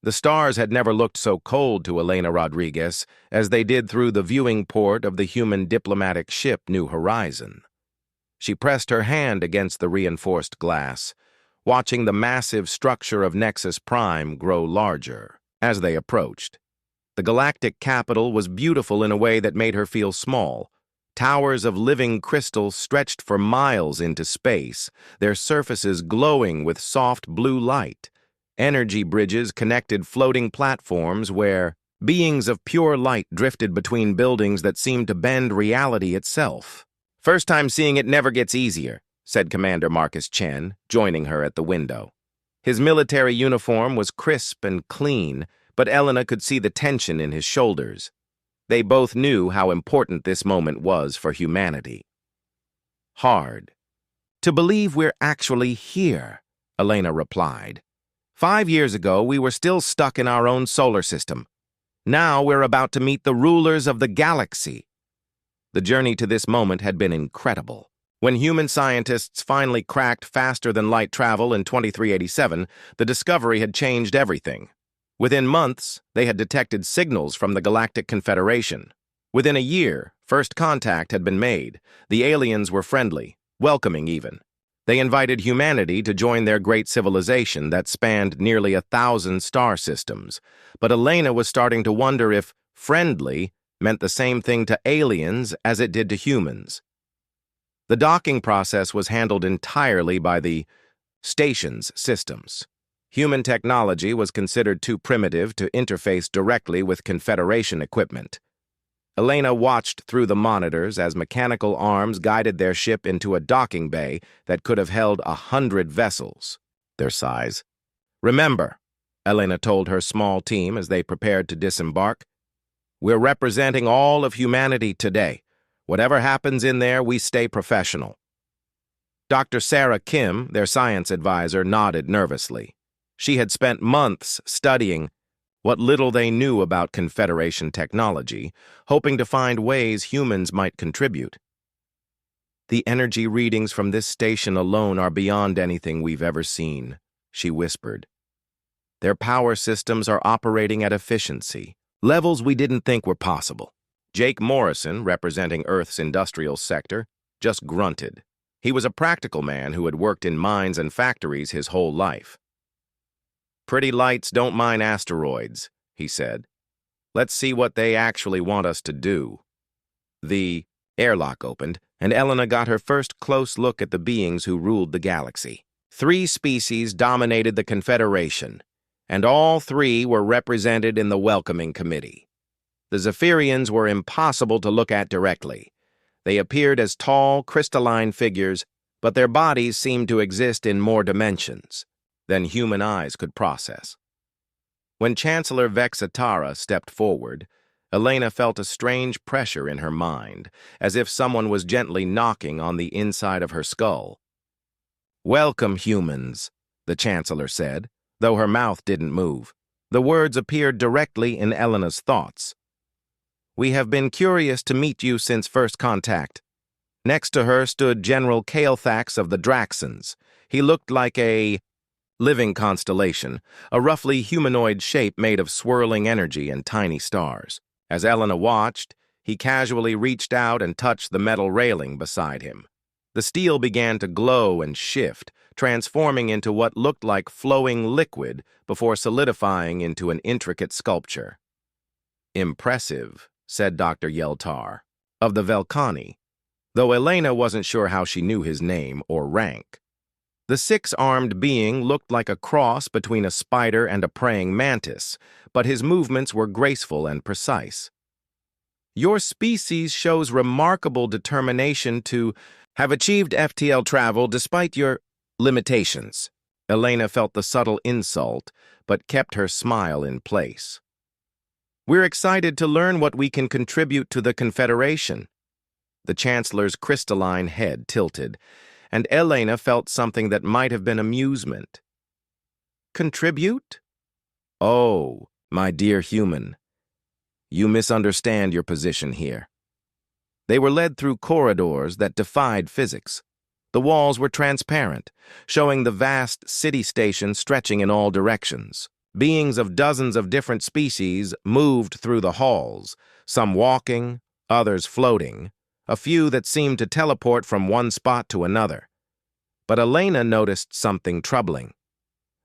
The stars had never looked so cold to Elena Rodriguez as they did through the viewing port of the human diplomatic ship New Horizon. She pressed her hand against the reinforced glass, watching the massive structure of Nexus Prime grow larger as they approached. The galactic capital was beautiful in a way that made her feel small. Towers of living crystal stretched for miles into space, their surfaces glowing with soft blue light. Energy bridges connected floating platforms where beings of pure light drifted between buildings that seemed to bend reality itself. "First time seeing it never gets easier," said Commander Marcus Chen, joining her at the window. His military uniform was crisp and clean, but Elena could see the tension in his shoulders. They both knew how important this moment was for humanity. "Hard to believe we're actually here," Elena replied. 5 years ago, we were still stuck in our own solar system. Now we're about to meet the rulers of the galaxy." The journey to this moment had been incredible. When human scientists finally cracked faster-than-light travel in 2387, the discovery had changed everything. Within months, they had detected signals from the Galactic Confederation. Within a year, first contact had been made. The aliens were friendly, welcoming even. They invited humanity to join their great civilization that spanned nearly 1,000 star systems. But Elena was starting to wonder if friendly meant the same thing to aliens as it did to humans. The docking process was handled entirely by the station's systems. Human technology was considered too primitive to interface directly with Confederation equipment. Elena watched through the monitors as mechanical arms guided their ship into a docking bay that could have held 100 vessels, their size. "Remember," Elena told her small team as they prepared to disembark, "we're representing all of humanity today. Whatever happens in there, we stay professional." Dr. Sarah Kim, their science advisor, nodded nervously. She had spent months studying what little they knew about Confederation technology, hoping to find ways humans might contribute. "The energy readings from this station alone are beyond anything we've ever seen," she whispered. "Their power systems are operating at efficiency, levels we didn't think were possible." Jake Morrison, representing Earth's industrial sector, just grunted. He was a practical man who had worked in mines and factories his whole life. "Pretty lights don't mind asteroids," he said. "Let's see what they actually want us to do." The airlock opened, and Elena got her first close look at the beings who ruled the galaxy. 3 species dominated the Confederation, and all 3 were represented in the welcoming committee. The Zephyrians were impossible to look at directly. They appeared as tall, crystalline figures, but their bodies seemed to exist in more dimensions than human eyes could process. When Chancellor Vexatara stepped forward, Elena felt a strange pressure in her mind, as if someone was gently knocking on the inside of her skull. "Welcome, humans," the Chancellor said, though her mouth didn't move. The words appeared directly in Elena's thoughts. "We have been curious to meet you since first contact." Next to her stood General Kaelthax of the Draxons. He looked like a living constellation, a roughly humanoid shape made of swirling energy and tiny stars. As Elena watched, he casually reached out and touched the metal railing beside him. The steel began to glow and shift, transforming into what looked like flowing liquid before solidifying into an intricate sculpture. "Impressive," said Dr. Yeltar, of the Velcani, though Elena wasn't sure how she knew his name or rank. The 6-armed being looked like a cross between a spider and a praying mantis, but his movements were graceful and precise. "Your species shows remarkable determination to have achieved FTL travel despite your limitations." Elena felt the subtle insult, but kept her smile in place. "We're excited to learn what we can contribute to the Confederation." The Chancellor's crystalline head tilted, and Elena felt something that might have been amusement. "Contribute? Oh, my dear human, you misunderstand your position here." They were led through corridors that defied physics. The walls were transparent, showing the vast city station stretching in all directions. Beings of dozens of different species moved through the halls, some walking, others floating, a few that seemed to teleport from one spot to another. But Elena noticed something troubling.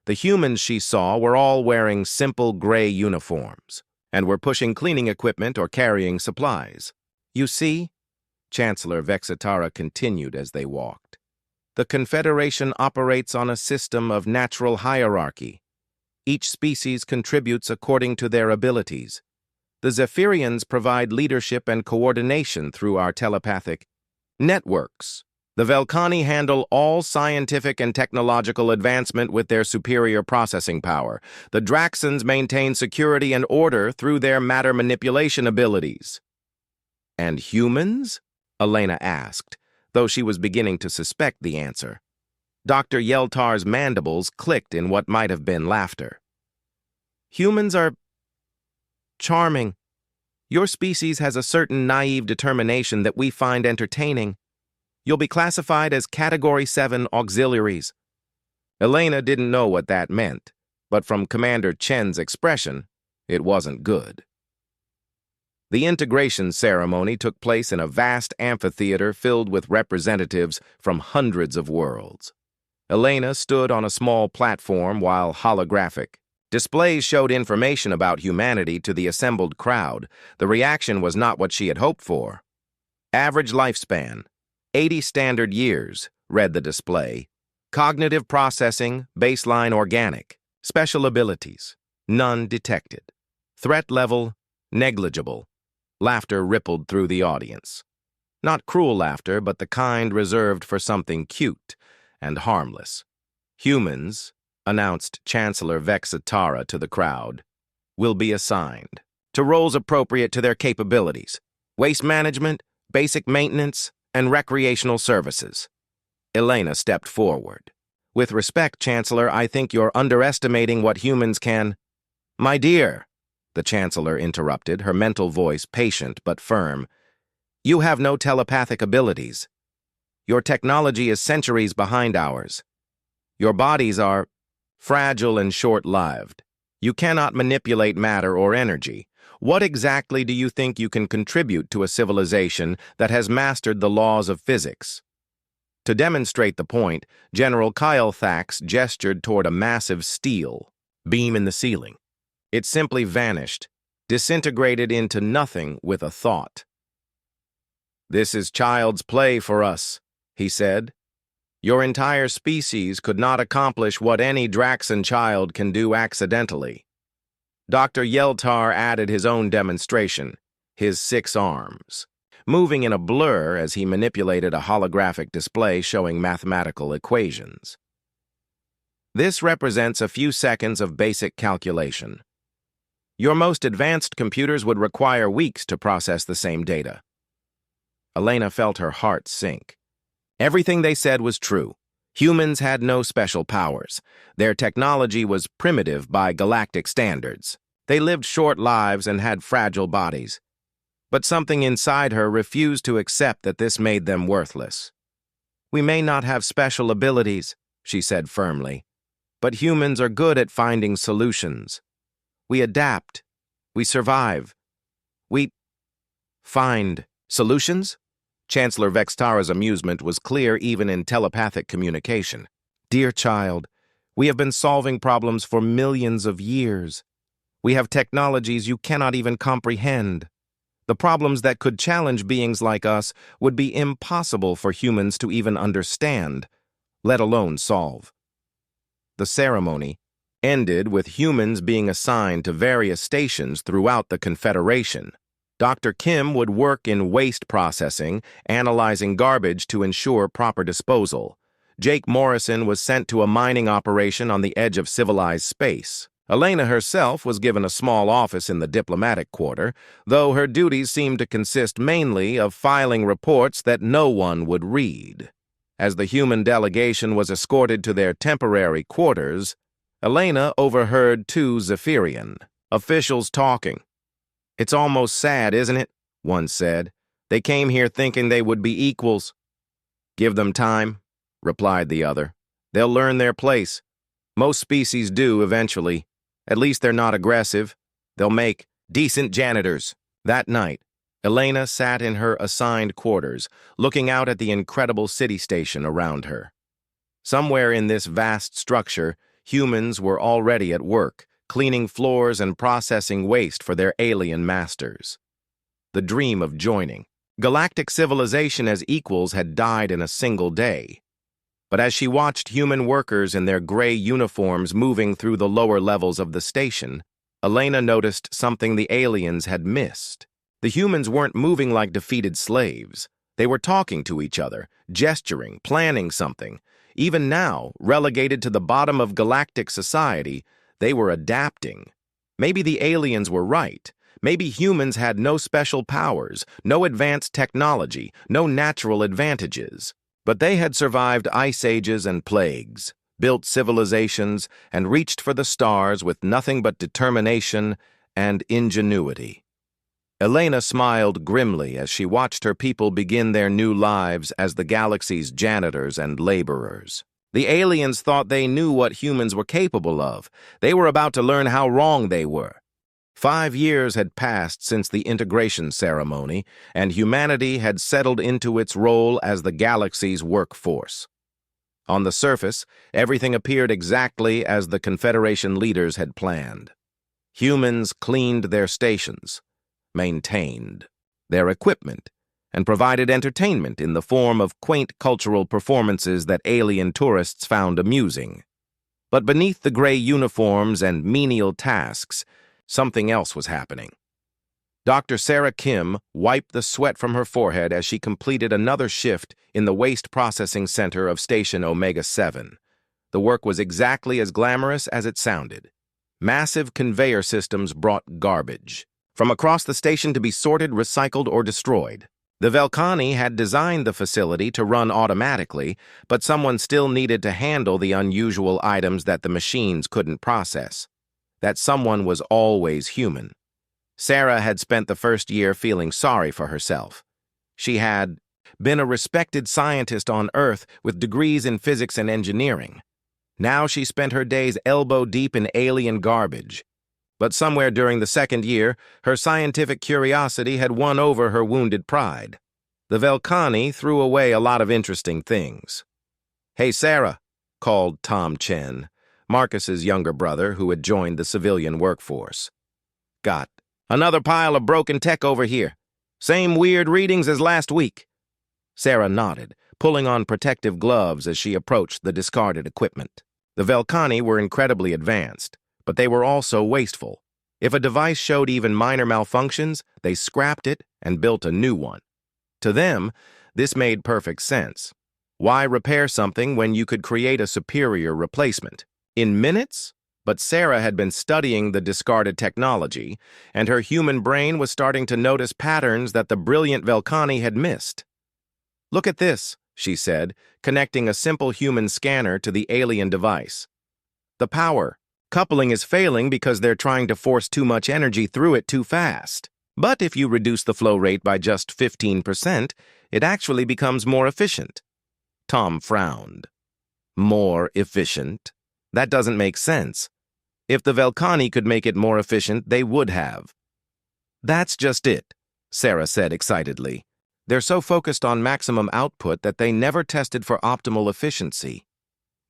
The humans she saw were all wearing simple gray uniforms and were pushing cleaning equipment or carrying supplies. "You see," Chancellor Vexitara continued as they walked, "the Confederation operates on a system of natural hierarchy. Each species contributes according to their abilities. The Zephyrians provide leadership and coordination through our telepathic networks. The Velkhani handle all scientific and technological advancement with their superior processing power. The Draxans maintain security and order through their matter manipulation abilities." "And humans?" Elena asked, though she was beginning to suspect the answer. Dr. Yeltar's mandibles clicked in what might have been laughter. "Humans are charming. Your species has a certain naive determination that we find entertaining. You'll be classified as Category 7 auxiliaries." Elena didn't know what that meant, but from Commander Chen's expression, it wasn't good. The integration ceremony took place in a vast amphitheater filled with representatives from hundreds of worlds. Elena stood on a small platform while holographic displays showed information about humanity to the assembled crowd. The reaction was not what she had hoped for. "Average lifespan, 80 standard years," read the display. "Cognitive processing, baseline organic. Special abilities, none detected. Threat level, negligible." Laughter rippled through the audience. Not cruel laughter, but the kind reserved for something cute and harmless. "Humans," announced Chancellor Vexitara to the crowd, "will be assigned to roles appropriate to their capabilities: waste management, basic maintenance, and recreational services." Elena stepped forward. "With respect, Chancellor, I think you're underestimating what humans can—" "My dear," the Chancellor interrupted, her mental voice patient but firm, "you have no telepathic abilities. Your technology is centuries behind ours. Your bodies are fragile and short-lived. You cannot manipulate matter or energy. What exactly do you think you can contribute to a civilization that has mastered the laws of physics?" To demonstrate the point, General Kyle Thax gestured toward a massive steel beam in the ceiling. It simply vanished, disintegrated into nothing with a thought. "This is child's play for us," he said. "Your entire species could not accomplish what any Draxan child can do accidentally." Dr. Yeltar added his own demonstration, his 6 arms, moving in a blur as he manipulated a holographic display showing mathematical equations. "This represents a few seconds of basic calculation. Your most advanced computers would require weeks to process the same data." Elena felt her heart sink. Everything they said was true. Humans had no special powers. Their technology was primitive by galactic standards. They lived short lives and had fragile bodies. But something inside her refused to accept that this made them worthless. "We may not have special abilities," she said firmly, "but humans are good at finding solutions. We adapt. We survive. We find solutions?" Chancellor Vextara's amusement was clear even in telepathic communication. "Dear child, we have been solving problems for millions of years. We have technologies you cannot even comprehend. The problems that could challenge beings like us would be impossible for humans to even understand, let alone solve." The ceremony ended with humans being assigned to various stations throughout the Confederation. Dr. Kim would work in waste processing, analyzing garbage to ensure proper disposal. Jake Morrison was sent to a mining operation on the edge of civilized space. Elena herself was given a small office in the diplomatic quarter, though her duties seemed to consist mainly of filing reports that no one would read. As the human delegation was escorted to their temporary quarters, Elena overheard 2 Zephyrian officials talking. "It's almost sad, isn't it?" one said. "They came here thinking they would be equals." "Give them time," replied the other. "They'll learn their place. Most species do eventually. At least they're not aggressive. They'll make decent janitors. That night, Elena sat in her assigned quarters, looking out at the incredible city station around her. Somewhere in this vast structure, humans were already at work, cleaning floors and processing waste for their alien masters. The dream of joining galactic civilization as equals had died in a single day. But as she watched human workers in their gray uniforms moving through the lower levels of the station, Elena noticed something the aliens had missed. The humans weren't moving like defeated slaves. They were talking to each other, gesturing, planning something. Even now, relegated to the bottom of galactic society, they were adapting. Maybe the aliens were right. Maybe humans had no special powers, no advanced technology, no natural advantages. But they had survived ice ages and plagues, built civilizations, and reached for the stars with nothing but determination and ingenuity. Elena smiled grimly as she watched her people begin their new lives as the galaxy's janitors and laborers. The aliens thought they knew what humans were capable of. They were about to learn how wrong they were. 5 years had passed since the integration ceremony, and humanity had settled into its role as the galaxy's workforce. On the surface, everything appeared exactly as the Confederation leaders had planned. Humans cleaned their stations, maintained their equipment, and provided entertainment in the form of quaint cultural performances that alien tourists found amusing. But beneath the gray uniforms and menial tasks, something else was happening. Dr. Sarah Kim wiped the sweat from her forehead as she completed another shift in the waste processing center of Station Omega 7. The work was exactly as glamorous as it sounded. Massive conveyor systems brought garbage from across the station to be sorted, recycled, or destroyed. The Velkhani had designed the facility to run automatically, but someone still needed to handle the unusual items that the machines couldn't process. That someone was always human. Sarah had spent the first year feeling sorry for herself. She had been a respected scientist on Earth with degrees in physics and engineering. Now she spent her days elbow-deep in alien garbage. But somewhere during the second year, her scientific curiosity had won over her wounded pride. The Velkhani threw away a lot of interesting things. "Hey, Sarah," called Tom Chen, Marcus's younger brother who had joined the civilian workforce. "Got another pile of broken tech over here. Same weird readings as last week." Sarah nodded, pulling on protective gloves as she approached the discarded equipment. The Velkhani were incredibly advanced, but they were also wasteful. If a device showed even minor malfunctions, they scrapped it and built a new one. To them, this made perfect sense. Why repair something when you could create a superior replacement? In minutes? But Sarah had been studying the discarded technology, and her human brain was starting to notice patterns that the brilliant Velkhani had missed. "Look at this," she said, connecting a simple human scanner to the alien device. "The power coupling is failing because they're trying to force too much energy through it too fast. But if you reduce the flow rate by just 15%, it actually becomes more efficient." Tom frowned. "More efficient? That doesn't make sense. If the Velkhani could make it more efficient, they would have." "That's just it," Sarah said excitedly. "They're so focused on maximum output that they never tested for optimal efficiency.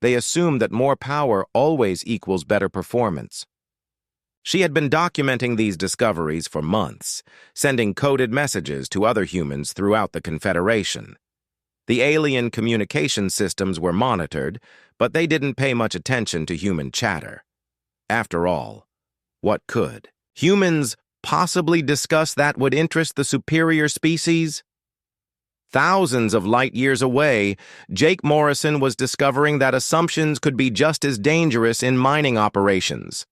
They assume that more power always equals better performance." She had been documenting these discoveries for months, sending coded messages to other humans throughout the Confederation. The alien communication systems were monitored, but they didn't pay much attention to human chatter. After all, what could humans possibly discuss that would interest the superior species? Thousands of light years away, Jake Morrison was discovering that assumptions could be just as dangerous in mining operations.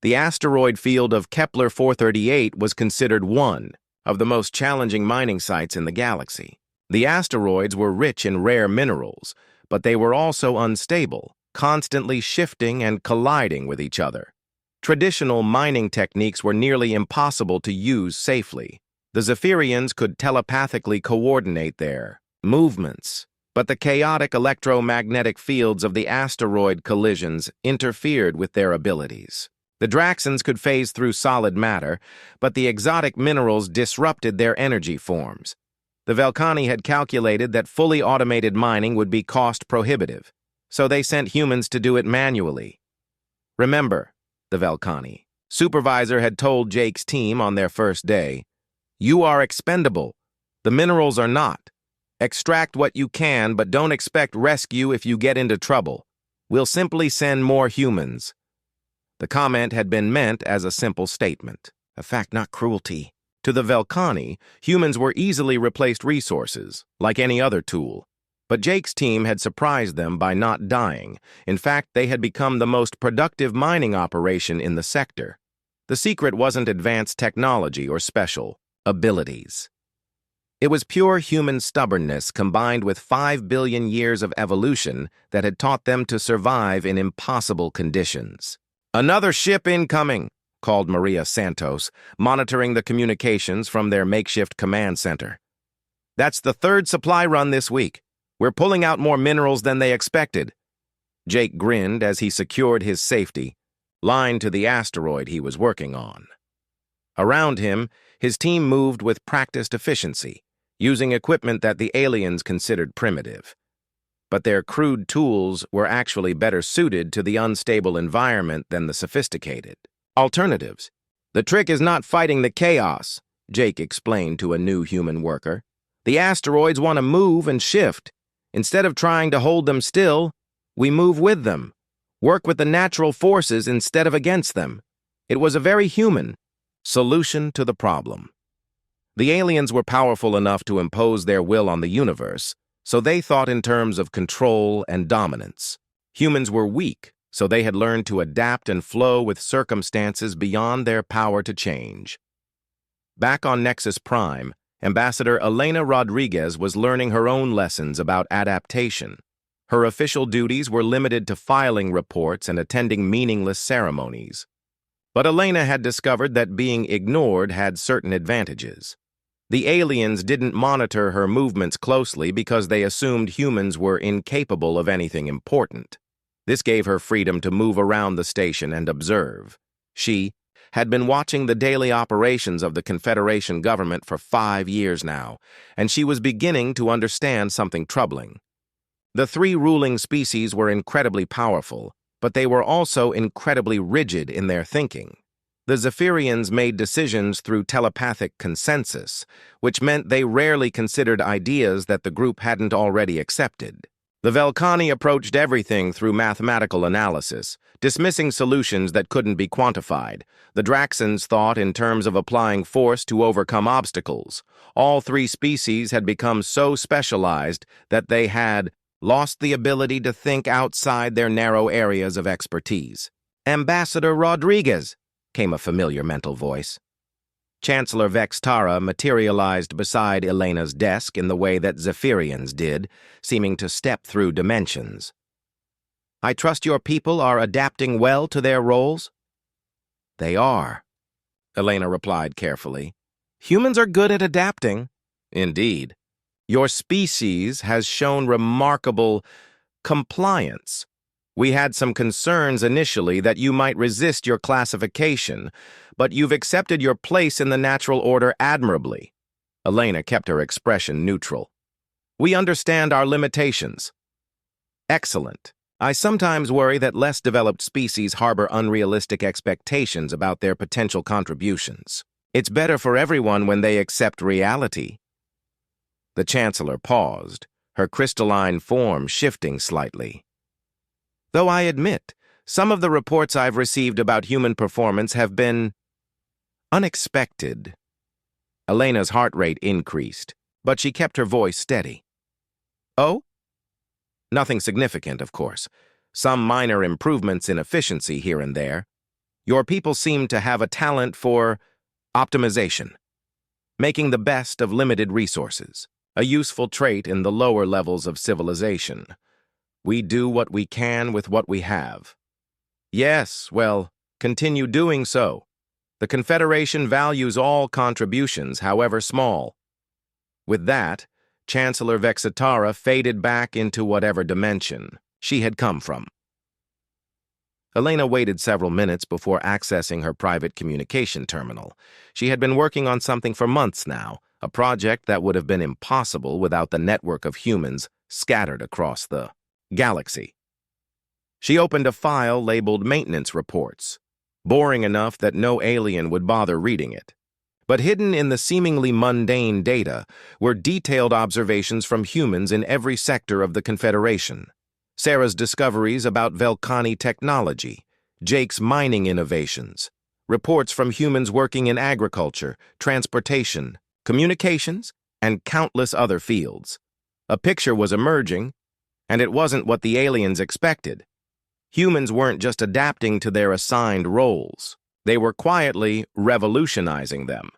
The asteroid field of Kepler 438 was considered one of the most challenging mining sites in the galaxy. The asteroids were rich in rare minerals, but they were also unstable, constantly shifting and colliding with each other. Traditional mining techniques were nearly impossible to use safely. The Zephyrians could telepathically coordinate their movements, but the chaotic electromagnetic fields of the asteroid collisions interfered with their abilities. The Draxans could phase through solid matter, but the exotic minerals disrupted their energy forms. The Velkhani had calculated that fully automated mining would be cost-prohibitive, so they sent humans to do it manually. Remember, the Velkhani supervisor had told Jake's team on their first day, "You are expendable. The minerals are not. Extract what you can, but don't expect rescue if you get into trouble. We'll simply send more humans." The comment had been meant as a simple statement, a fact, not cruelty. To the Velkhani, humans were easily replaced resources, like any other tool. But Jake's team had surprised them by not dying. In fact, they had become the most productive mining operation in the sector. The secret wasn't advanced technology or special abilities. It was pure human stubbornness combined with 5 billion years of evolution that had taught them to survive in impossible conditions. "Another ship incoming," called Maria Santos, monitoring the communications from their makeshift command center. "That's the third supply run this week. We're pulling out more minerals than they expected." Jake grinned as he secured his safety, line to the asteroid he was working on. Around him, his team moved with practiced efficiency, using equipment that the aliens considered primitive. But their crude tools were actually better suited to the unstable environment than the sophisticated. Alternatives. "The trick is not fighting the chaos," Jake explained to a new human worker. "The asteroids want to move and shift. Instead of trying to hold them still, we move with them, work with the natural forces instead of against them." It was a very human solution to the problem. The aliens were powerful enough to impose their will on the universe, so they thought in terms of control and dominance. Humans were weak, so they had learned to adapt and flow with circumstances beyond their power to change. Back on Nexus Prime, Ambassador Elena Rodriguez was learning her own lessons about adaptation. Her official duties were limited to filing reports and attending meaningless ceremonies. But Elena had discovered that being ignored had certain advantages. The aliens didn't monitor her movements closely because they assumed humans were incapable of anything important. This gave her freedom to move around the station and observe. She had been watching the daily operations of the Confederation government for 5 years now, and she was beginning to understand something troubling. The 3 ruling species were incredibly powerful, but they were also incredibly rigid in their thinking. The Zephyrians made decisions through telepathic consensus, which meant they rarely considered ideas that the group hadn't already accepted. The Velkhani approached everything through mathematical analysis, dismissing solutions that couldn't be quantified. The Draxans thought in terms of applying force to overcome obstacles. All 3 species had become so specialized that they had lost the ability to think outside their narrow areas of expertise. "Ambassador Rodriguez," came a familiar mental voice. Chancellor Vextara materialized beside Elena's desk in the way that Zephyrians did, seeming to step through dimensions. "I trust your people are adapting well to their roles?" "They are," Elena replied carefully. "Humans are good at adapting." "Indeed. Your species has shown remarkable compliance. We had some concerns initially that you might resist your classification, but you've accepted your place in the natural order admirably." Elena kept her expression neutral. "We understand our limitations." "Excellent. I sometimes worry that less developed species harbor unrealistic expectations about their potential contributions. It's better for everyone when they accept reality." The Chancellor paused, her crystalline form shifting slightly. "Though I admit, some of the reports I've received about human performance have been unexpected." Elena's heart rate increased, but she kept her voice steady. "Oh? Nothing significant, of course. Some minor improvements in efficiency here and there. Your people seem to have a talent for optimization, making the best of limited resources, a useful trait in the lower levels of civilization. We do what we can with what we have." "Yes, well, continue doing so. The Confederation values all contributions, however small." With that, Chancellor Vexitara faded back into whatever dimension she had come from. Elena waited several minutes before accessing her private communication terminal. She had been working on something for months now, a project that would have been impossible without the network of humans scattered across the galaxy. She opened a file labeled Maintenance Reports, boring enough that no alien would bother reading it. But hidden in the seemingly mundane data were detailed observations from humans in every sector of the Confederation. Sarah's discoveries about Velcani technology, Jake's mining innovations, reports from humans working in agriculture, transportation, communications, and countless other fields. A picture was emerging, and it wasn't what the aliens expected. Humans weren't just adapting to their assigned roles. They were quietly revolutionizing them.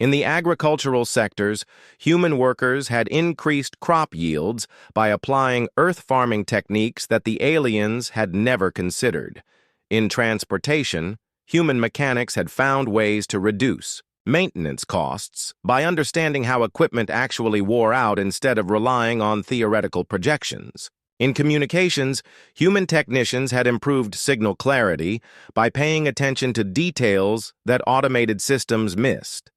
In the agricultural sectors, human workers had increased crop yields by applying earth farming techniques that the aliens had never considered. In transportation, human mechanics had found ways to reduce maintenance costs by understanding how equipment actually wore out instead of relying on theoretical projections. In communications, human technicians had improved signal clarity by paying attention to details that automated systems missed.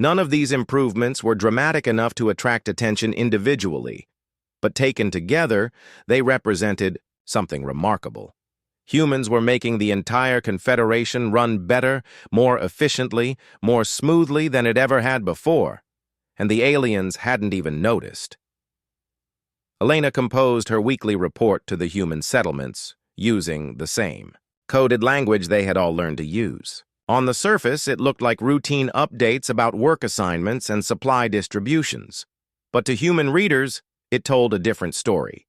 None of these improvements were dramatic enough to attract attention individually, but taken together, they represented something remarkable. Humans were making the entire Confederation run better, more efficiently, more smoothly than it ever had before, and the aliens hadn't even noticed. Elena composed her weekly report to the human settlements, using the same coded language they had all learned to use. On the surface, it looked like routine updates about work assignments and supply distributions. But to human readers, it told a different story.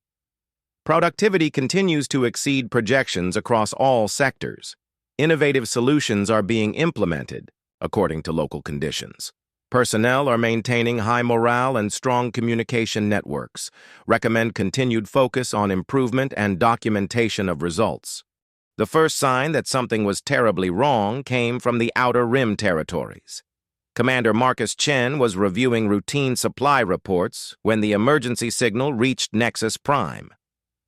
Productivity continues to exceed projections across all sectors. Innovative solutions are being implemented, according to local conditions. Personnel are maintaining high morale and strong communication networks. Recommend continued focus on improvement and documentation of results. The first sign that something was terribly wrong came from the Outer Rim territories. Commander Marcus Chen was reviewing routine supply reports when the emergency signal reached Nexus Prime.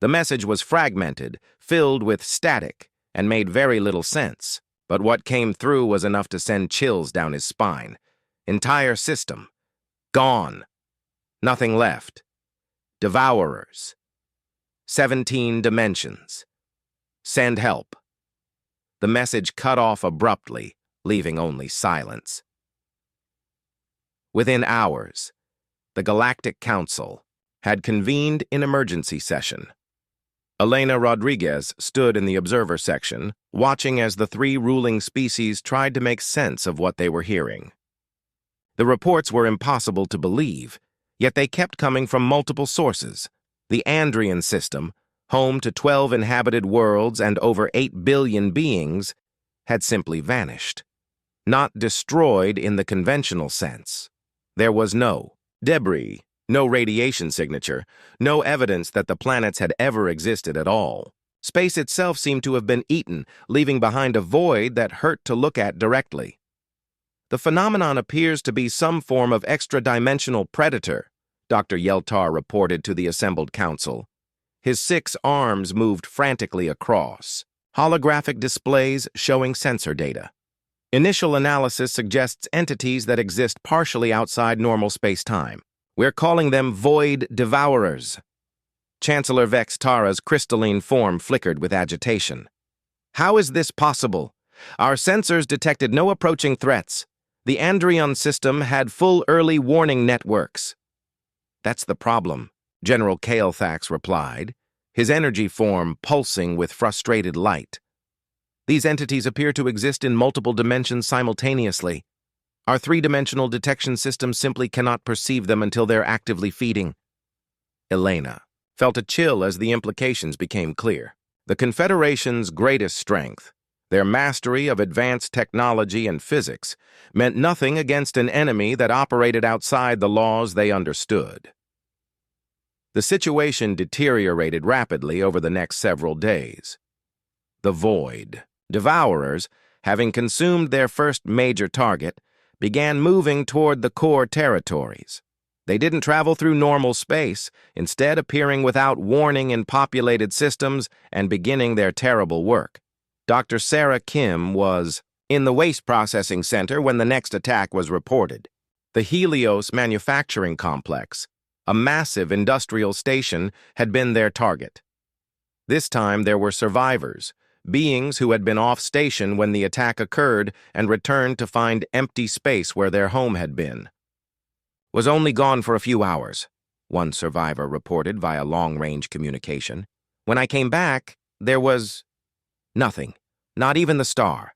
The message was fragmented, filled with static, and made very little sense. But what came through was enough to send chills down his spine. Entire system. Gone. Nothing left. Devourers. 17 dimensions. Send help. The message cut off abruptly, leaving only silence. Within hours, the Galactic Council had convened in emergency session. Elena Rodriguez stood in the observer section, watching as the three ruling species tried to make sense of what they were hearing. The reports were impossible to believe, yet they kept coming from multiple sources. The Andrian system, home to 12 inhabited worlds and over 8 billion beings, had simply vanished. Not destroyed in the conventional sense. There was no debris, no radiation signature, no evidence that the planets had ever existed at all. Space itself seemed to have been eaten, leaving behind a void that hurt to look at directly. The phenomenon appears to be some form of extra-dimensional predator, Dr. Yeltar reported to the assembled council. His 6 arms moved frantically across, holographic displays showing sensor data. Initial analysis suggests entities that exist partially outside normal space-time. We're calling them Void Devourers. Chancellor Vex Tara's crystalline form flickered with agitation. How is this possible? Our sensors detected no approaching threats. The Andrion system had full early warning networks. That's the problem, General Kaelthax replied, his energy form pulsing with frustrated light. These entities appear to exist in multiple dimensions simultaneously. Our 3-dimensional detection system simply cannot perceive them until they're actively feeding. Elena felt a chill as the implications became clear. The Confederation's greatest strength, their mastery of advanced technology and physics, meant nothing against an enemy that operated outside the laws they understood. The situation deteriorated rapidly over the next several days. The Void Devourers, having consumed their first major target, began moving toward the core territories. They didn't travel through normal space, instead appearing without warning in populated systems and beginning their terrible work. Dr. Sarah Kim was in the waste processing center when the next attack was reported. The Helios manufacturing complex, a massive industrial station, had been their target. This time there were survivors, beings who had been off station when the attack occurred and returned to find empty space where their home had been. "Was only gone for a few hours," one survivor reported via long-range communication. "When I came back, there was nothing, not even the star.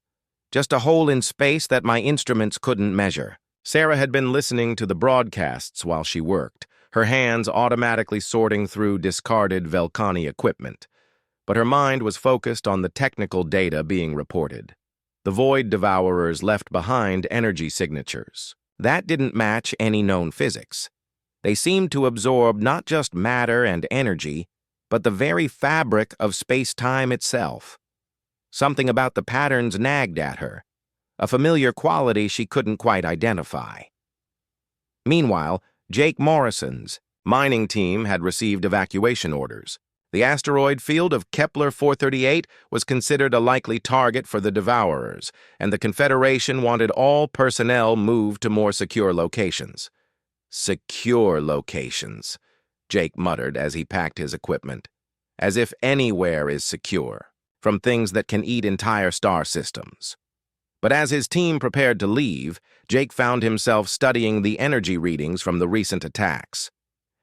Just a hole in space that my instruments couldn't measure." Sarah had been listening to the broadcasts while she worked, her hands automatically sorting through discarded Velcani equipment. But her mind was focused on the technical data being reported. The Void Devourers left behind energy signatures. That didn't match any known physics. They seemed to absorb not just matter and energy, but the very fabric of space-time itself. Something about the patterns nagged at her, a familiar quality she couldn't quite identify. Meanwhile, Jake Morrison's mining team had received evacuation orders. The asteroid field of Kepler 438 was considered a likely target for the Devourers, and the Confederation wanted all personnel moved to more secure locations. "Secure locations," Jake muttered as he packed his equipment. "As if anywhere is secure, from things that can eat entire star systems." But as his team prepared to leave, Jake found himself studying the energy readings from the recent attacks.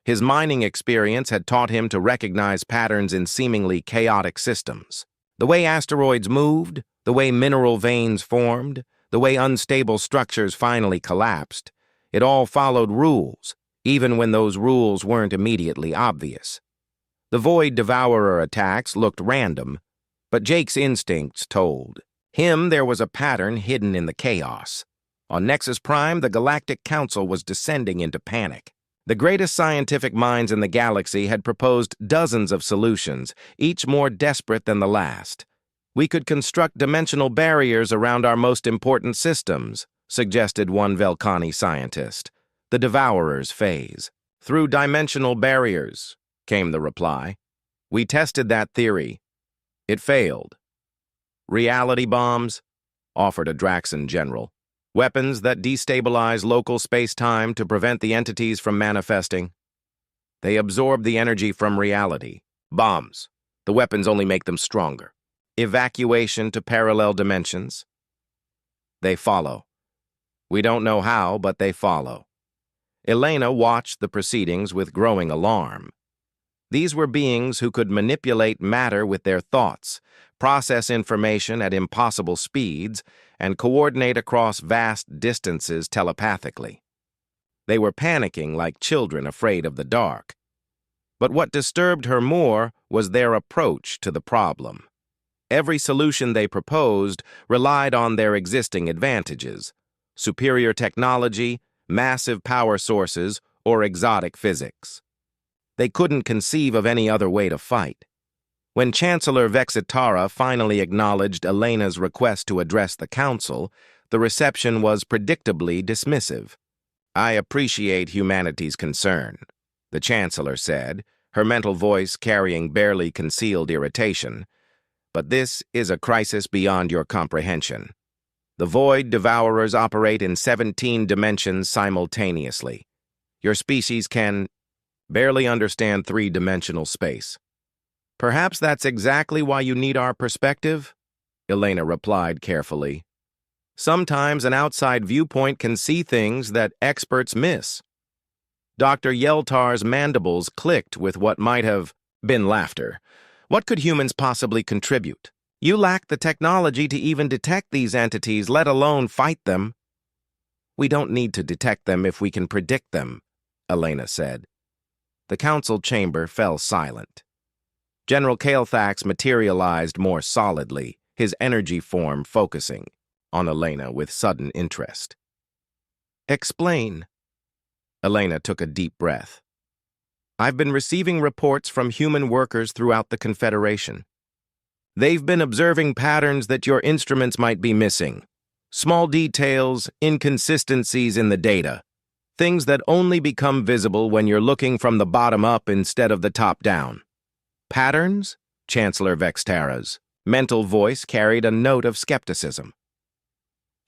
His mining experience had taught him to recognize patterns in seemingly chaotic systems. The way asteroids moved, the way mineral veins formed, the way unstable structures finally collapsed, it all followed rules, even when those rules weren't immediately obvious. The Void Devourer attacks looked random, but Jake's instincts told him there was a pattern hidden in the chaos. On Nexus Prime, the Galactic Council was descending into panic. The greatest scientific minds in the galaxy had proposed dozens of solutions, each more desperate than the last. "We could construct dimensional barriers around our most important systems," suggested one Velcani scientist. "The Devourer's phase." "Through dimensional barriers," came the reply. "We tested that theory. It failed." "Reality bombs," offered a Draxan general. "Weapons that destabilize local space-time to prevent the entities from manifesting. They absorb the energy from reality. Bombs. The weapons only make them stronger. Evacuation to parallel dimensions. They follow. We don't know how, but they follow." Elena watched the proceedings with growing alarm. These were beings who could manipulate matter with their thoughts, process information at impossible speeds, and coordinate across vast distances telepathically. They were panicking like children afraid of the dark. But what disturbed her more was their approach to the problem. Every solution they proposed relied on their existing advantages: superior technology, massive power sources, or exotic physics. They couldn't conceive of any other way to fight. When Chancellor Vexitara finally acknowledged Elena's request to address the Council, the reception was predictably dismissive. "I appreciate humanity's concern," the Chancellor said, her mental voice carrying barely concealed irritation. "But this is a crisis beyond your comprehension. The Void Devourers operate in 17 dimensions simultaneously. Your species can barely understand 3-dimensional space." "Perhaps that's exactly why you need our perspective," Elena replied carefully. "Sometimes an outside viewpoint can see things that experts miss." Dr. Yeltar's mandibles clicked with what might have been laughter. "What could humans possibly contribute? You lack the technology to even detect these entities, let alone fight them." "We don't need to detect them if we can predict them," Elena said. The council chamber fell silent. General Kael'thax materialized more solidly, his energy form focusing on Elena with sudden interest. "Explain." Elena took a deep breath. "I've been receiving reports from human workers throughout the Confederation. They've been observing patterns that your instruments might be missing. Small details, inconsistencies in the data. Things that only become visible when you're looking from the bottom up instead of the top down." "Patterns?" Chancellor Vextara's Mental voice carried a note of skepticism.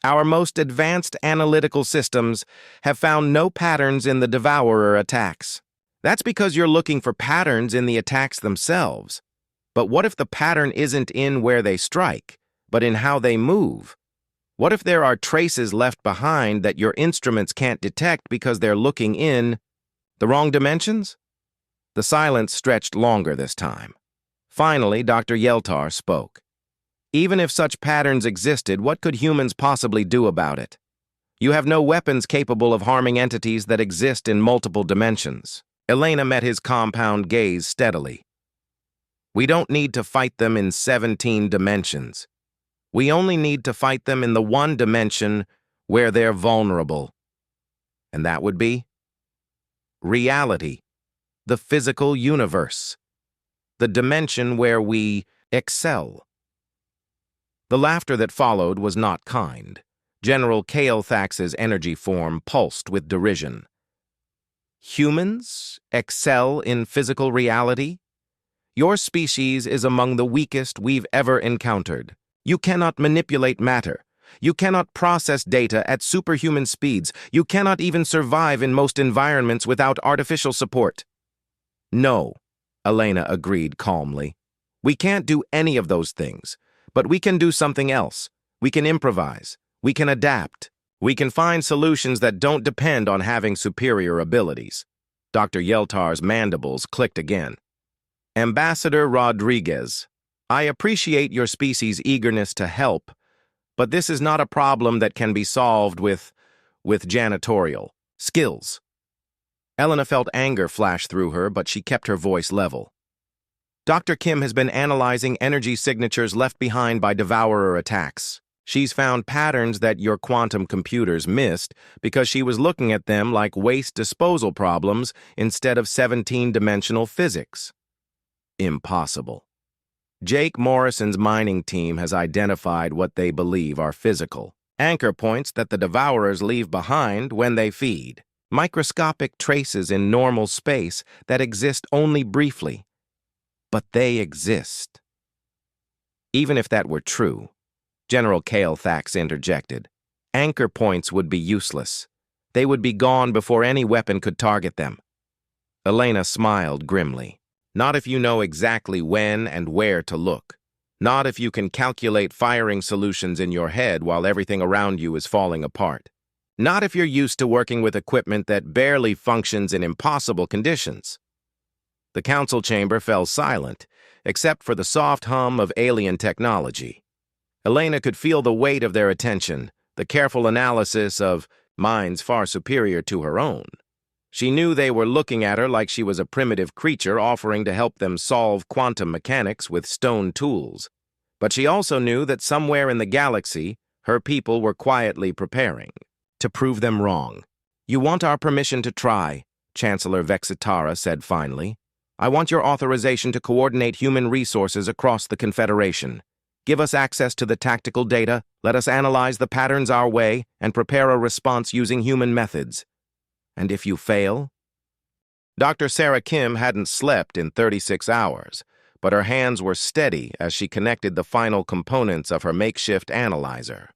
Our most advanced analytical systems have found no patterns in the Devourer attacks. That's because you're looking for patterns in the attacks themselves. But what if the pattern isn't in where they strike, but in how they move? What if there are traces left behind that your instruments can't detect because they're looking in the wrong dimensions? The silence stretched longer this time. Finally, Dr. Yeltar spoke. Even if such patterns existed, what could humans possibly do about it? You have no weapons capable of harming entities that exist in multiple dimensions. Elena met his compound gaze steadily. We don't need to fight them in 17 dimensions. We only need to fight them in the one dimension where they're vulnerable. And that would be reality, the physical universe, the dimension where we excel. The laughter that followed was not kind. General Kael'Thax's energy form pulsed with derision. Humans excel in physical reality? Your species is among the weakest we've ever encountered. You cannot manipulate matter. You cannot process data at superhuman speeds. You cannot even survive in most environments without artificial support. No, Elena agreed calmly. We can't do any of those things. But we can do something else. We can improvise. We can adapt. We can find solutions that don't depend on having superior abilities. Dr. Yeltar's mandibles clicked again. Ambassador Rodriguez, I appreciate your species' eagerness to help, but this is not a problem that can be solved with janitorial skills. Elena felt anger flash through her, but she kept her voice level. Dr. Kim has been analyzing energy signatures left behind by Devourer attacks. She's found patterns that your quantum computers missed because she was looking at them like waste disposal problems instead of 17-dimensional physics. Impossible. Jake Morrison's mining team has identified what they believe are physical anchor points that the Devourers leave behind when they feed. Microscopic traces in normal space that exist only briefly. But they exist. Even if that were true, General Kael'Thax interjected, anchor points would be useless. They would be gone before any weapon could target them. Elena smiled grimly. Not if you know exactly when and where to look. Not if you can calculate firing solutions in your head while everything around you is falling apart. Not if you're used to working with equipment that barely functions in impossible conditions. The council chamber fell silent, except for the soft hum of alien technology. Elena could feel the weight of their attention, the careful analysis of minds far superior to her own. She knew they were looking at her like she was a primitive creature offering to help them solve quantum mechanics with stone tools. But she also knew that somewhere in the galaxy, her people were quietly preparing to prove them wrong. You want our permission to try, Chancellor Vexitara said finally. I want your authorization to coordinate human resources across the Confederation. Give us access to the tactical data, let us analyze the patterns our way, and prepare a response using human methods. And if you fail? Dr. Sarah Kim hadn't slept in 36 hours, but her hands were steady as she connected the final components of her makeshift analyzer.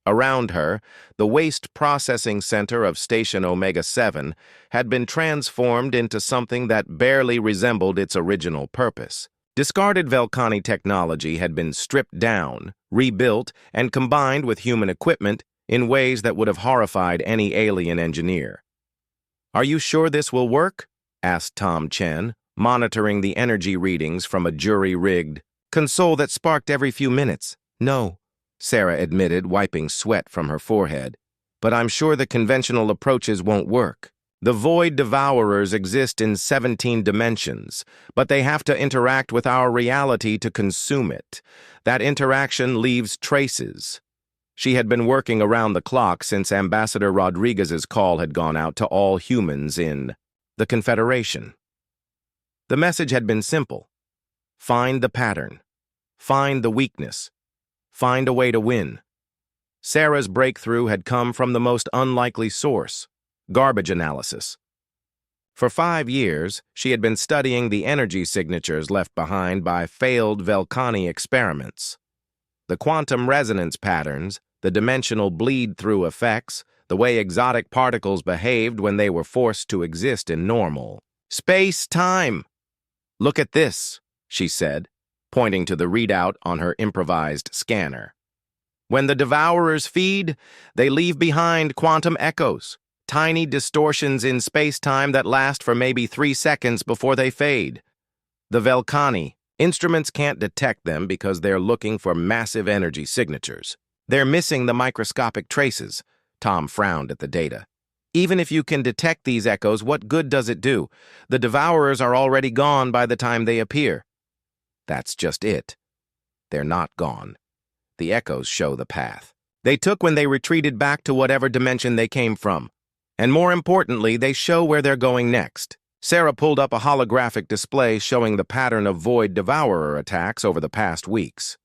Around her, the waste processing center of Station Omega-7 had been transformed into something that barely resembled its original purpose. Discarded Velcani technology had been stripped down, rebuilt, and combined with human equipment in ways that would have horrified any alien engineer. Are you sure this will work? Asked Tom Chen, monitoring the energy readings from a jury-rigged console that sparked every few minutes. No, Sarah admitted, wiping sweat from her forehead. But I'm sure the conventional approaches won't work. The Void Devourers exist in 17 dimensions, but they have to interact with our reality to consume it. That interaction leaves traces. She had been working around the clock since Ambassador Rodriguez's call had gone out to all humans in the Confederation. The message had been simple. Find the pattern. Find the weakness. Find a way to win. Sarah's breakthrough had come from the most unlikely source, garbage analysis. For 5 years, she had been studying the energy signatures left behind by failed Velcani experiments. The quantum resonance patterns, the dimensional bleed-through effects, the way exotic particles behaved when they were forced to exist in normal space-time. "Look at this," she said, pointing to the readout on her improvised scanner. "When the Devourers feed, they leave behind quantum echoes, tiny distortions in space-time that last for maybe 3 seconds before they fade. The Velcani, instruments can't detect them because they're looking for massive energy signatures. They're missing the microscopic traces." Tom frowned at the data. "Even if you can detect these echoes, what good does it do? The Devourers are already gone by the time they appear." "That's just it. They're not gone. The echoes show the path they took when they retreated back to whatever dimension they came from. And more importantly, they show where they're going next." Sarah pulled up a holographic display showing the pattern of Void Devourer attacks over the past weeks.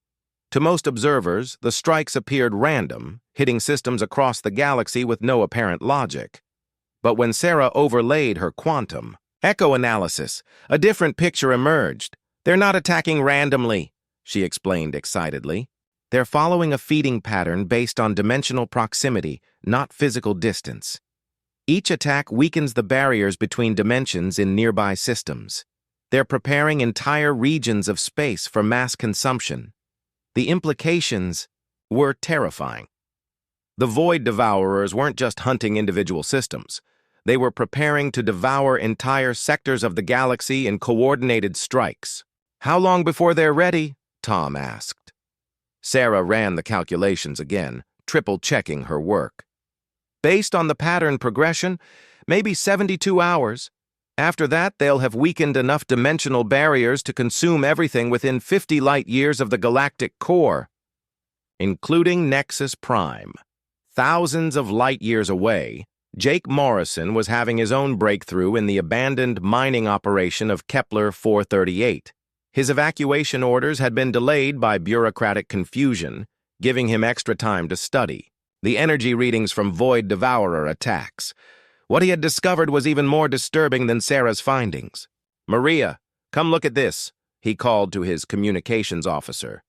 To most observers, the strikes appeared random, hitting systems across the galaxy with no apparent logic. But when Sarah overlaid her quantum echo analysis, a different picture emerged. "They're not attacking randomly," she explained excitedly. "They're following a feeding pattern based on dimensional proximity, not physical distance. Each attack weakens the barriers between dimensions in nearby systems. They're preparing entire regions of space for mass consumption. The implications were terrifying." The Void Devourers weren't just hunting individual systems. They were preparing to devour entire sectors of the galaxy in coordinated strikes. "How long before they're ready?" Tom asked. Sarah ran the calculations again, triple-checking her work. "Based on the pattern progression, maybe 72 hours. After that, they'll have weakened enough dimensional barriers to consume everything within 50 light-years of the galactic core, including Nexus Prime." Thousands of light-years away, Jake Morrison was having his own breakthrough in the abandoned mining operation of Kepler 438. His evacuation orders had been delayed by bureaucratic confusion, giving him extra time to study the energy readings from Void Devourer attacks. What he had discovered was even more disturbing than Sarah's findings. "Maria, come look at this," he called to his communications officer.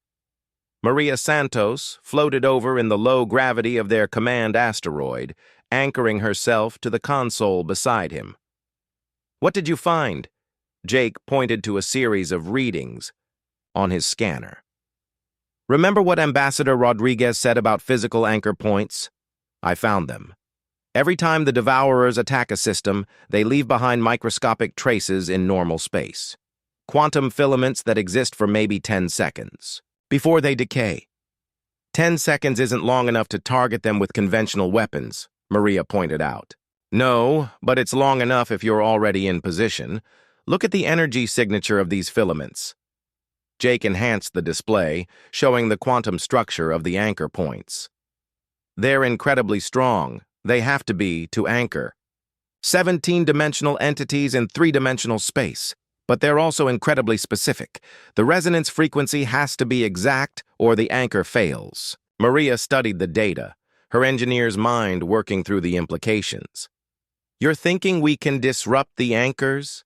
Maria Santos floated over in the low gravity of their command asteroid, anchoring herself to the console beside him. "What did you find?" Jake pointed to a series of readings on his scanner. "Remember what Ambassador Rodriguez said about physical anchor points? I found them. Every time the Devourers attack a system, they leave behind microscopic traces in normal space. Quantum filaments that exist for maybe 10 seconds, before they decay. 10 seconds isn't long enough to target them with conventional weapons," Maria pointed out. "No, but it's long enough if you're already in position. Look at the energy signature of these filaments." Jake enhanced the display, showing the quantum structure of the anchor points. "They're incredibly strong. They have to be to anchor. 17-dimensional entities in 3-dimensional space. But they're also incredibly specific. The resonance frequency has to be exact or the anchor fails." Maria studied the data, her engineer's mind working through the implications. "You're thinking we can disrupt the anchors?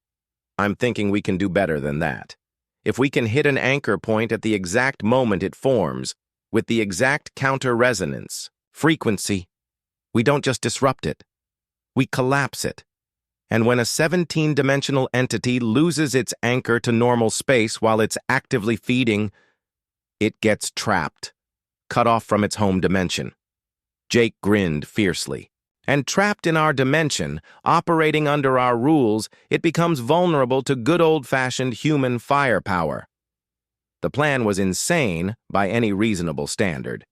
I'm thinking we can do better than that. If we can hit an anchor point at the exact moment it forms, with the exact counter-resonance, frequency, we don't just disrupt it, we collapse it. And when a 17-dimensional entity loses its anchor to normal space while it's actively feeding, it gets trapped, cut off from its home dimension." Jake grinned fiercely. "And trapped in our dimension, operating under our rules, it becomes vulnerable to good old-fashioned human firepower." The plan was insane by any reasonable standard.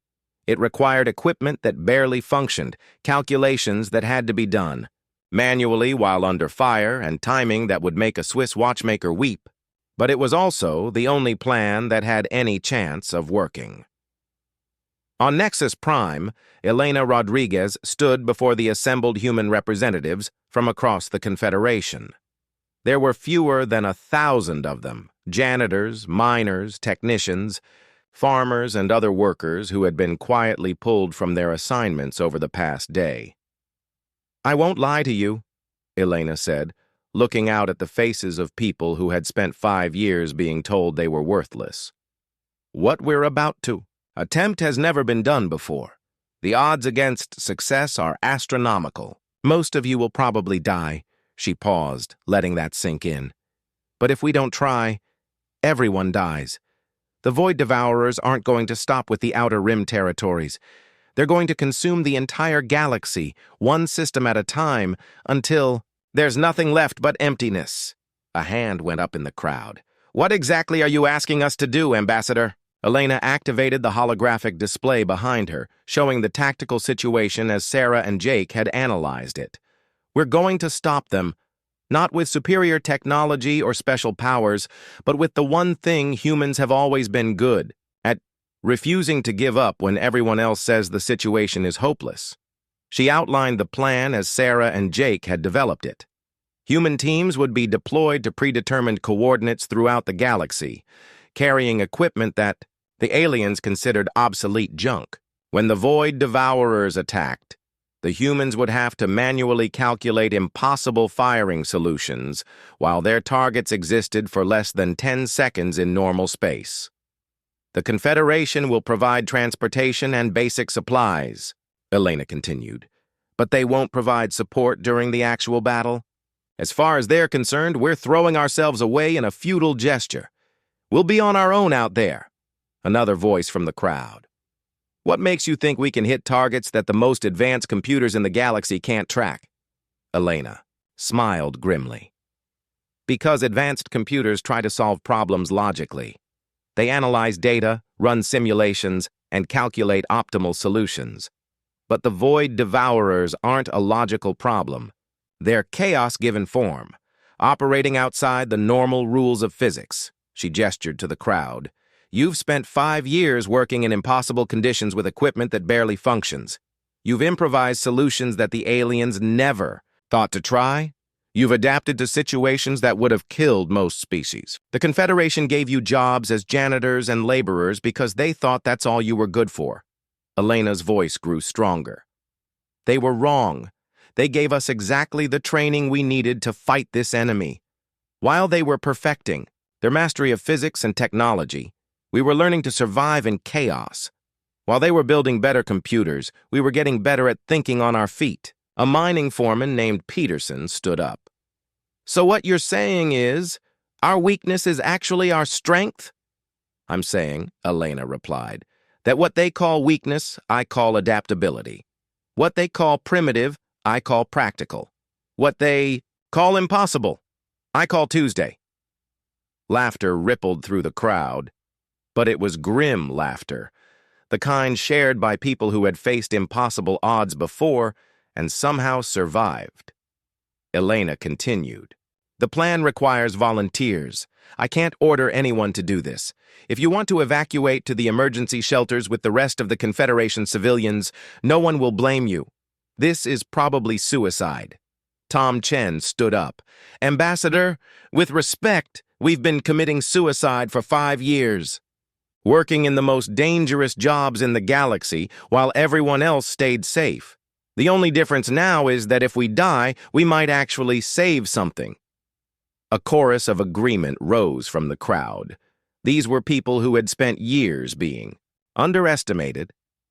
It required equipment that barely functioned, calculations that had to be done manually while under fire, and timing that would make a Swiss watchmaker weep. But it was also the only plan that had any chance of working. On Nexus Prime, Elena Rodriguez stood before the assembled human representatives from across the Confederation. There were fewer than 1,000 of them, janitors, miners, technicians, farmers, and other workers who had been quietly pulled from their assignments over the past day. "I won't lie to you," Elena said. looking out at the faces of people who had spent 5 years being told they were worthless. What we're about to attempt has never been done before. The odds against success are astronomical. Most of you will probably die. She paused, letting that sink in. But if we don't try, everyone dies. The Void Devourers aren't going to stop with the Outer Rim territories. They're going to consume the entire galaxy, one system at a time, until there's nothing left but emptiness. A hand went up in the crowd. What exactly are you asking us to do, Ambassador? Elena activated the holographic display behind her, showing the tactical situation as Sarah and Jake had analyzed it. We're going to stop them, not with superior technology or special powers, but with the one thing humans have always been good at: refusing to give up when everyone else says the situation is hopeless. She outlined the plan as Sarah and Jake had developed it. Human teams would be deployed to predetermined coordinates throughout the galaxy, carrying equipment that the aliens considered obsolete junk. When the Void Devourers attacked, the humans would have to manually calculate impossible firing solutions, while their targets existed for less than 10 seconds in normal space. The Confederation will provide transportation and basic supplies, Elena continued, but they won't provide support during the actual battle. As far as they're concerned, we're throwing ourselves away in a futile gesture. We'll be on our own out there. Another voice from the crowd. What makes you think we can hit targets that the most advanced computers in the galaxy can't track? Elena smiled grimly. Because advanced computers try to solve problems logically. They analyze data, run simulations, and calculate optimal solutions. But the Void Devourers aren't a logical problem. They're chaos given form, operating outside the normal rules of physics. She gestured to the crowd. You've spent 5 years working in impossible conditions with equipment that barely functions. You've improvised solutions that the aliens never thought to try. You've adapted to situations that would have killed most species. The Confederation gave you jobs as janitors and laborers because they thought that's all you were good for. Elena's voice grew stronger. They were wrong. They gave us exactly the training we needed to fight this enemy. While they were perfecting their mastery of physics and technology, we were learning to survive in chaos. While they were building better computers, we were getting better at thinking on our feet. A mining foreman named Peterson stood up. So what you're saying is, our weakness is actually our strength? I'm saying, Elena replied, that what they call weakness, I call adaptability. What they call primitive, I call practical. What they call impossible, I call Tuesday. Laughter rippled through the crowd, but it was grim laughter, the kind shared by people who had faced impossible odds before and somehow survived. Elena continued. The plan requires volunteers. I can't order anyone to do this. If you want to evacuate to the emergency shelters with the rest of the Confederation civilians, no one will blame you. This is probably suicide. Tom Chen stood up. Ambassador, with respect, we've been committing suicide for 5 years. Working in the most dangerous jobs in the galaxy while everyone else stayed safe. The only difference now is that if we die, we might actually save something. A chorus of agreement rose from the crowd. These were people who had spent years being underestimated,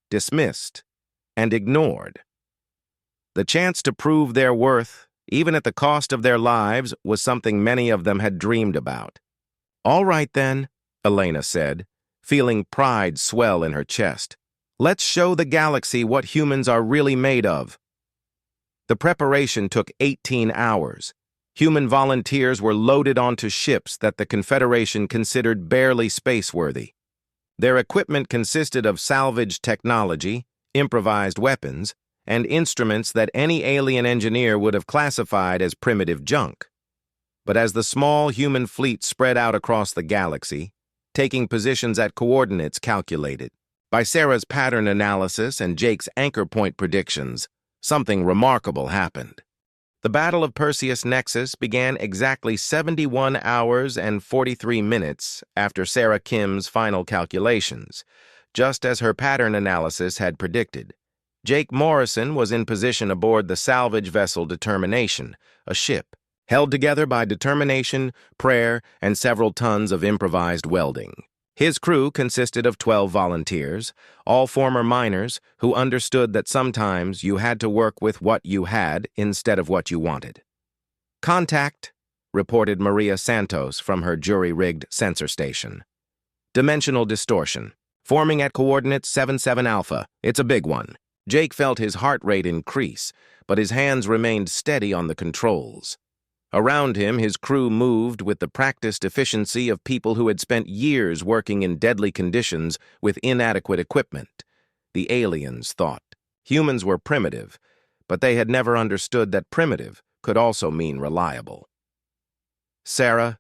dismissed, and ignored. The chance to prove their worth, even at the cost of their lives, was something many of them had dreamed about. All right then, Elena said, feeling pride swell in her chest. Let's show the galaxy what humans are really made of. The preparation took 18 hours. Human volunteers were loaded onto ships that the Confederation considered barely spaceworthy. Their equipment consisted of salvaged technology, improvised weapons, and instruments that any alien engineer would have classified as primitive junk. But as the small human fleet spread out across the galaxy, taking positions at coordinates calculated by Sarah's pattern analysis and Jake's anchor point predictions, something remarkable happened. The Battle of Perseus Nexus began exactly 71 hours and 43 minutes after Sarah Kim's final calculations, just as her pattern analysis had predicted. Jake Morrison was in position aboard the salvage vessel Determination, a ship held together by determination, prayer, and several tons of improvised welding. His crew consisted of 12 volunteers, all former miners who understood that sometimes you had to work with what you had instead of what you wanted. "Contact," reported Maria Santos from her jury-rigged sensor station. "Dimensional distortion, forming at coordinates 77 Alpha. It's a big one." Jake felt his heart rate increase, but his hands remained steady on the controls. Around him, his crew moved with the practiced efficiency of people who had spent years working in deadly conditions with inadequate equipment. The aliens thought. Humans were primitive, but they had never understood that primitive could also mean reliable. "Sarah,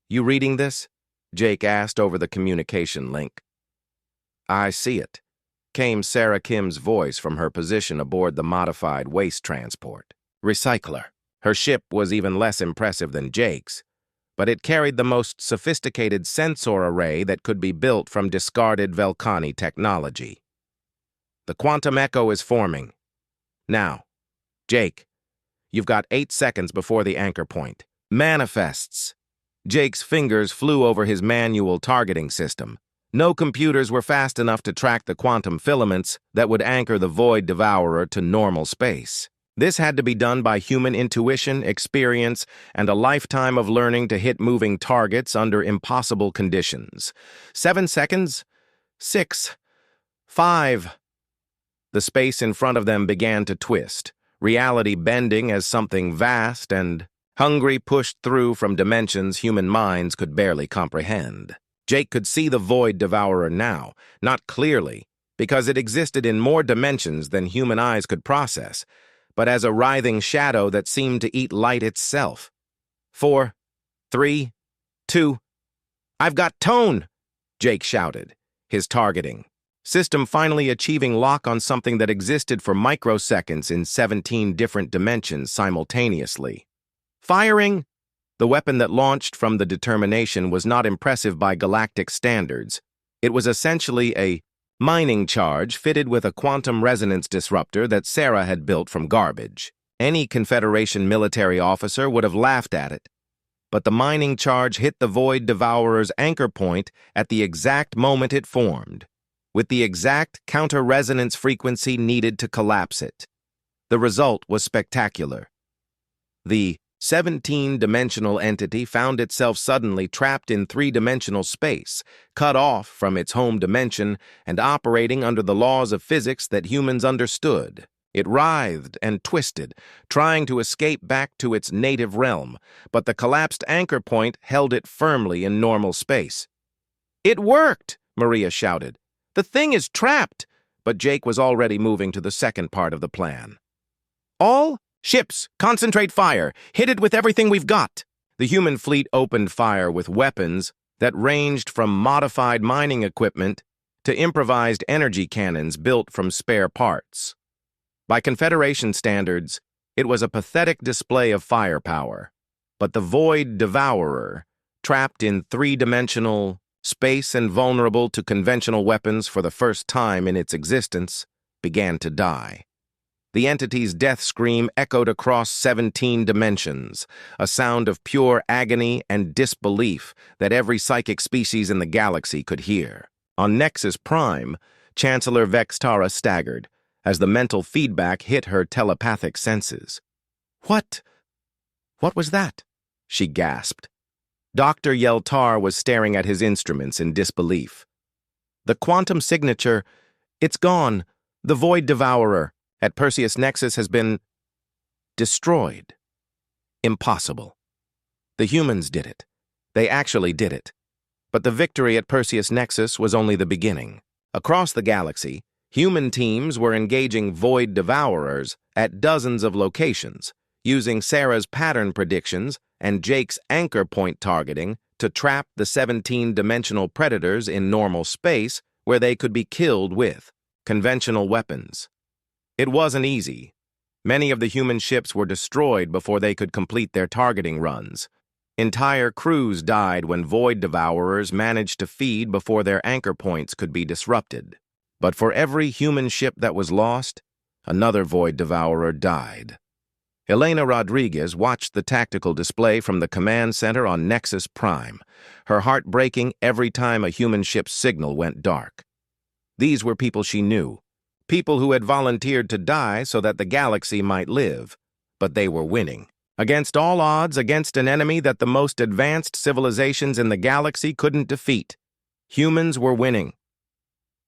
you reading this?" Jake asked over the communication link. "I see it," came Sarah Kim's voice from her position aboard the modified waste transport. Recycler. Her ship was even less impressive than Jake's, but it carried the most sophisticated sensor array that could be built from discarded Velcani technology. "The quantum echo is forming. Now, Jake, you've got 8 seconds before the anchor point. Manifests." Jake's fingers flew over his manual targeting system. No computers were fast enough to track the quantum filaments that would anchor the Void Devourer to normal space. This had to be done by human intuition, experience, and a lifetime of learning to hit moving targets under impossible conditions. 7 seconds. 6. 5. The space in front of them began to twist, reality bending as something vast and hungry pushed through from dimensions human minds could barely comprehend. Jake could see the Void Devourer now, not clearly, because it existed in more dimensions than human eyes could process, but as a writhing shadow that seemed to eat light itself. 4, 3, 2. "I've got tone!" Jake shouted, his targeting system finally achieving lock on something that existed for microseconds in 17 different dimensions simultaneously. "Firing!" The weapon that launched from the determination was not impressive by galactic standards. It was essentially a mining charge fitted with a quantum resonance disruptor that Sarah had built from garbage. Any Confederation military officer would have laughed at it. But the mining charge hit the Void Devourer's anchor point at the exact moment it formed, with the exact counter-resonance frequency needed to collapse it. The result was spectacular. The 17-dimensional entity found itself suddenly trapped in 3-dimensional space, cut off from its home dimension and operating under the laws of physics that humans understood. It writhed and twisted, trying to escape back to its native realm, but the collapsed anchor point held it firmly in normal space. "It worked!" Maria shouted. "The thing is trapped!" But Jake was already moving to the second part of the plan. "All ships, concentrate fire. Hit it with everything we've got." The human fleet opened fire with weapons that ranged from modified mining equipment to improvised energy cannons built from spare parts. By Confederation standards, it was a pathetic display of firepower. But the Void Devourer, trapped in 3-dimensional space and vulnerable to conventional weapons for the first time in its existence, began to die. The entity's death scream echoed across 17 dimensions, a sound of pure agony and disbelief that every psychic species in the galaxy could hear. On Nexus Prime, Chancellor Vextara staggered as the mental feedback hit her telepathic senses. What was that?" she gasped. Dr. Yeltar was staring at his instruments in disbelief. "The quantum signature, it's gone. The Void Devourer at Perseus Nexus has been destroyed." Impossible. The humans did it. They actually did it. But the victory at Perseus Nexus was only the beginning. Across the galaxy, human teams were engaging Void Devourers at dozens of locations, using Sarah's pattern predictions and Jake's anchor point targeting to trap the 17-dimensional predators in normal space where they could be killed with conventional weapons. It wasn't easy. Many of the human ships were destroyed before they could complete their targeting runs. Entire crews died when Void Devourers managed to feed before their anchor points could be disrupted. But for every human ship that was lost, another Void Devourer died. Elena Rodriguez watched the tactical display from the command center on Nexus Prime, her heart breaking every time a human ship's signal went dark. These were people she knew, people who had volunteered to die so that the galaxy might live, but they were winning. Against all odds, against an enemy that the most advanced civilizations in the galaxy couldn't defeat. Humans were winning.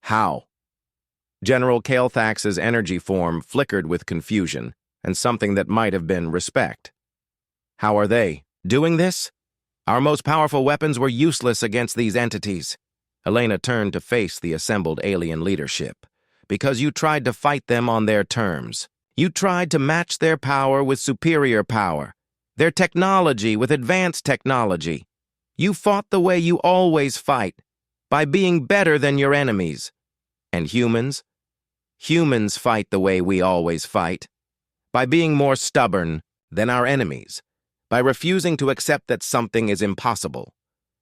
How? General Kael'thas's energy form flickered with confusion and something that might have been respect. How are they doing this? Our most powerful weapons were useless against these entities. Elena turned to face the assembled alien leadership. Because you tried to fight them on their terms. You tried to match their power with superior power, their technology with advanced technology. You fought the way you always fight, by being better than your enemies. And humans? Humans fight the way we always fight, by being more stubborn than our enemies, by refusing to accept that something is impossible,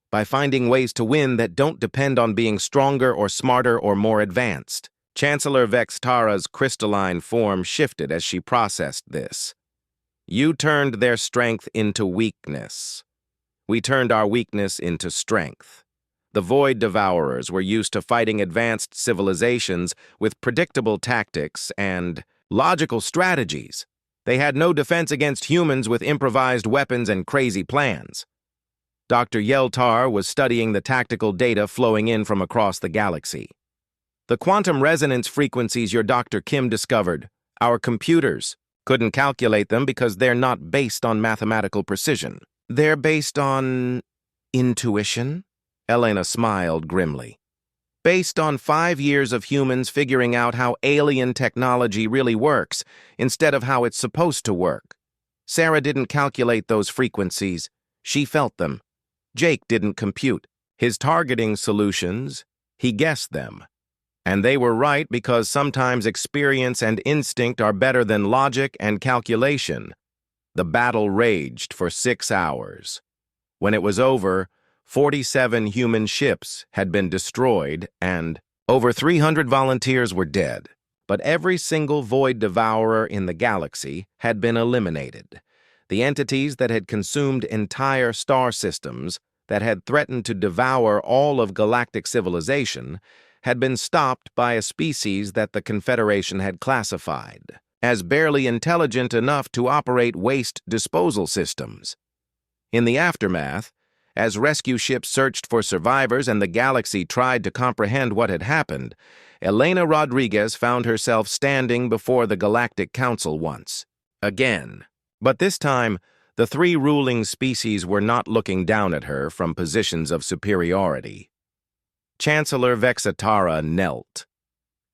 by finding ways to win that don't depend on being stronger or smarter or more advanced. Chancellor Vex Tara's crystalline form shifted as she processed this. You turned their strength into weakness. We turned our weakness into strength. The Void Devourers were used to fighting advanced civilizations with predictable tactics and logical strategies. They had no defense against humans with improvised weapons and crazy plans. Dr. Yeltar was studying the tactical data flowing in from across the galaxy. The quantum resonance frequencies your Dr. Kim discovered, our computers, couldn't calculate them because they're not based on mathematical precision. They're based on intuition? Elena smiled grimly. Based on 5 years of humans figuring out how alien technology really works instead of how it's supposed to work. Sarah didn't calculate those frequencies. She felt them. Jake didn't compute. His targeting solutions, he guessed them. And they were right because sometimes experience and instinct are better than logic and calculation. The battle raged for 6 hours. When it was over, 47 human ships had been destroyed and over 300 volunteers were dead. But every single Void Devourer in the galaxy had been eliminated. The entities that had consumed entire star systems, that had threatened to devour all of galactic civilization, had been stopped by a species that the Confederation had classified as barely intelligent enough to operate waste disposal systems. In the aftermath, as rescue ships searched for survivors and the galaxy tried to comprehend what had happened, Elena Rodriguez found herself standing before the Galactic Council once again. But this time, the 3 ruling species were not looking down at her from positions of superiority. Chancellor Vex Tara knelt.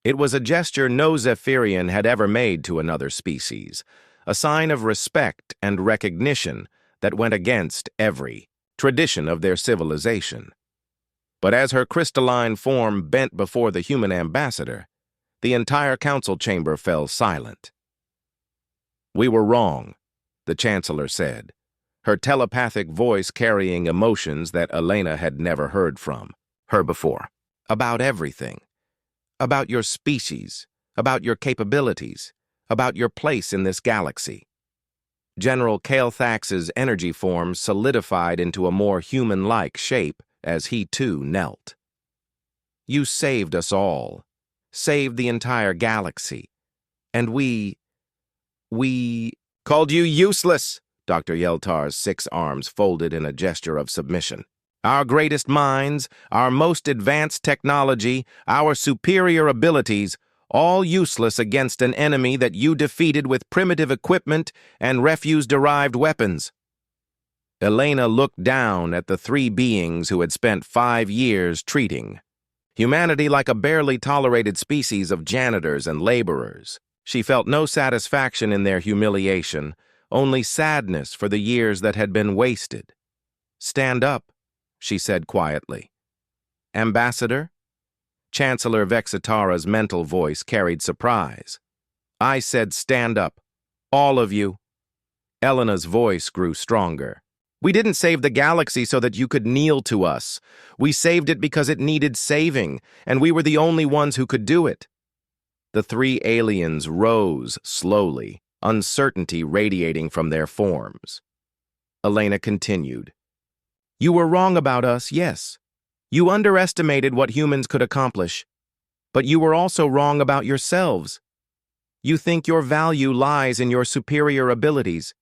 It was a gesture no Zephyrian had ever made to another species, a sign of respect and recognition that went against every tradition of their civilization. But as her crystalline form bent before the human ambassador, the entire council chamber fell silent. "We were wrong," the Chancellor said, her telepathic voice carrying emotions that Elena had never heard from her before. "About everything. About your species, about your capabilities, about your place in this galaxy." General Kael'thas's energy form solidified into a more human-like shape as he too knelt. "You saved us all, saved the entire galaxy, and we called you useless." Dr. Yeltar's 6 arms folded in a gesture of submission. "Our greatest minds, our most advanced technology, our superior abilities, all useless against an enemy that you defeated with primitive equipment and refuse-derived weapons." Elena looked down at the 3 beings who had spent 5 years treating humanity like a barely tolerated species of janitors and laborers. She felt no satisfaction in their humiliation, only sadness for the years that had been wasted. "Stand up," she said quietly. "Ambassador?" Chancellor Vex Tara's mental voice carried surprise. "I said stand up. All of you." Elena's voice grew stronger. "We didn't save the galaxy so that you could kneel to us. We saved it because it needed saving, and we were the only ones who could do it." The 3 aliens rose slowly, uncertainty radiating from their forms. Elena continued. You were wrong about us, yes. You underestimated what humans could accomplish. But you were also wrong about yourselves. You think your value lies in your superior abilities,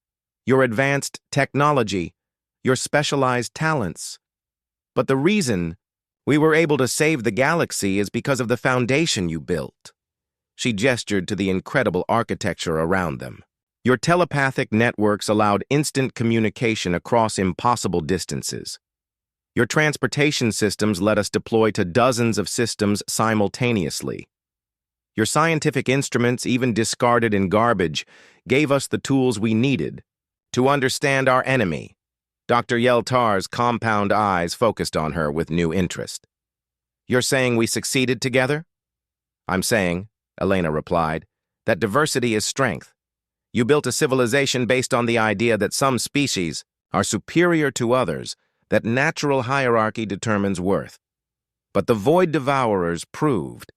your advanced technology, your specialized talents. But the reason we were able to save the galaxy is because of the foundation you built. She gestured to the incredible architecture around them. Your telepathic networks allowed instant communication across impossible distances. Your transportation systems let us deploy to dozens of systems simultaneously. Your scientific instruments, even discarded in garbage, gave us the tools we needed to understand our enemy. Dr. Yeltar's compound eyes focused on her with new interest. You're saying we succeeded together? I'm saying, Elena replied, that diversity is strength. You built a civilization based on the idea that some species are superior to others, that natural hierarchy determines worth. But the Void Devourers proved